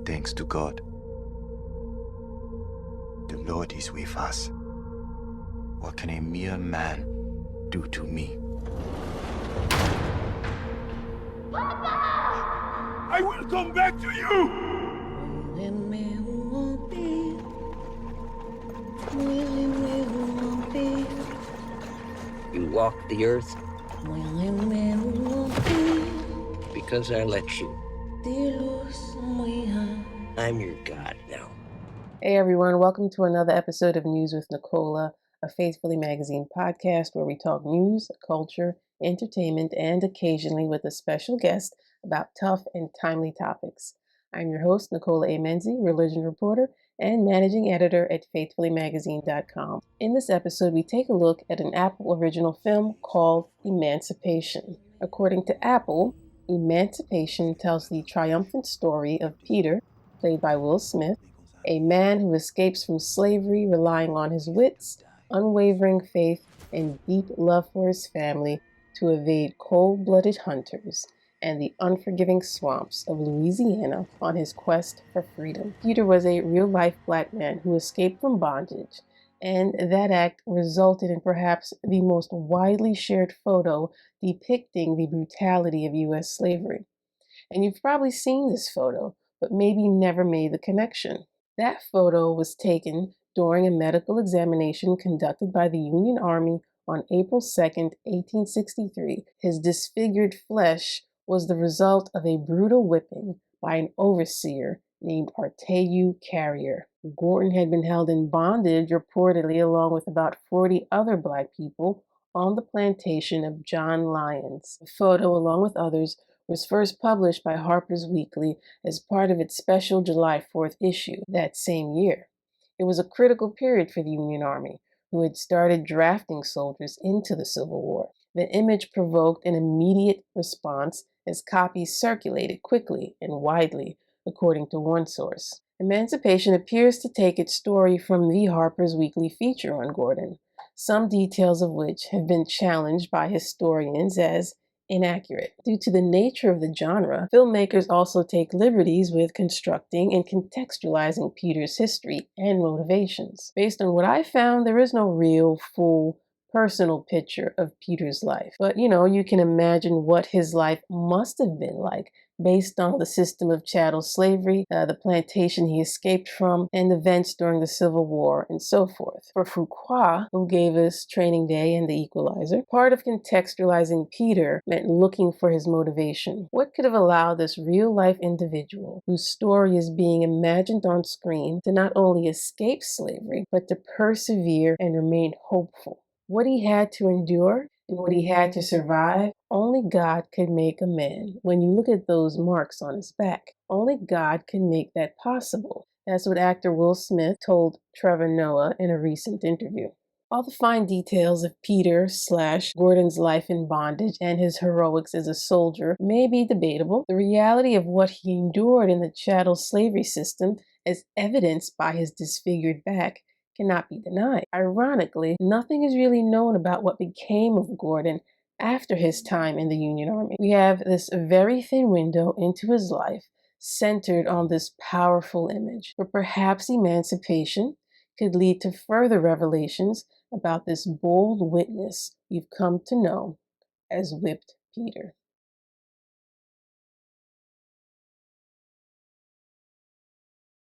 thanks to God. The Lord is with us. What can a mere man do to me? I will come back to you! You walk the earth because I let you. I'm your God now. Hey everyone, welcome to another episode of News with Nicola, a Faithfully Magazine podcast where we talk news, culture, entertainment, and occasionally with a special guest about tough and timely topics. I'm your host, Nicola Amenzi, religion reporter and managing editor at faithfullymagazine.com. In this episode, we take a look at an Apple original film called Emancipation. According to Apple, Emancipation tells the triumphant story of Peter, played by Will Smith, a man who escapes from slavery relying on his wits, unwavering faith, and deep love for his family to evade cold-blooded hunters and the unforgiving swamps of Louisiana on his quest for freedom. Peter was a real-life black man who escaped from bondage, and that act resulted in perhaps the most widely shared photo depicting the brutality of U.S. slavery. And you've probably seen this photo, but maybe never made the connection. That photo was taken during a medical examination conducted by the Union Army on April 2nd, 1863. His disfigured flesh was the result of a brutal whipping by an overseer named Arteu Carrier. Gordon had been held in bondage, reportedly, along with about 40 other black people on the plantation of John Lyons. The photo, along with others, was first published by Harper's Weekly as part of its special July 4th issue that same year. It was a critical period for the Union Army, who had started drafting soldiers into the Civil War. The image provoked an immediate response as copies circulated quickly and widely, according to one source. Emancipation appears to take its story from the Harper's Weekly feature on Gordon, some details of which have been challenged by historians as inaccurate. Due to the nature of the genre, filmmakers also take liberties with constructing and contextualizing Peter's history and motivations. Based on what I found, there is no real, full, personal picture of Peter's life. But, you can imagine what his life must have been like based on the system of chattel slavery, the plantation he escaped from, and events during the Civil War, and so forth. For Fuqua, who gave us Training Day and The Equalizer, part of contextualizing Peter meant looking for his motivation. What could have allowed this real-life individual, whose story is being imagined on screen, to not only escape slavery, but to persevere and remain hopeful? What he had to endure and what he had to survive, only God could make a man. When you look at those marks on his back, only God can make that possible. That's what actor Will Smith told Trevor Noah in a recent interview. All the fine details of Peter/Gordon's life in bondage and his heroics as a soldier may be debatable. The reality of what he endured in the chattel slavery system, as evidenced by his disfigured back, cannot be denied. Ironically, nothing is really known about what became of Gordon after his time in the Union Army. We have this very thin window into his life centered on this powerful image, but perhaps emancipation could lead to further revelations about this bold witness we've come to know as Whipped Peter.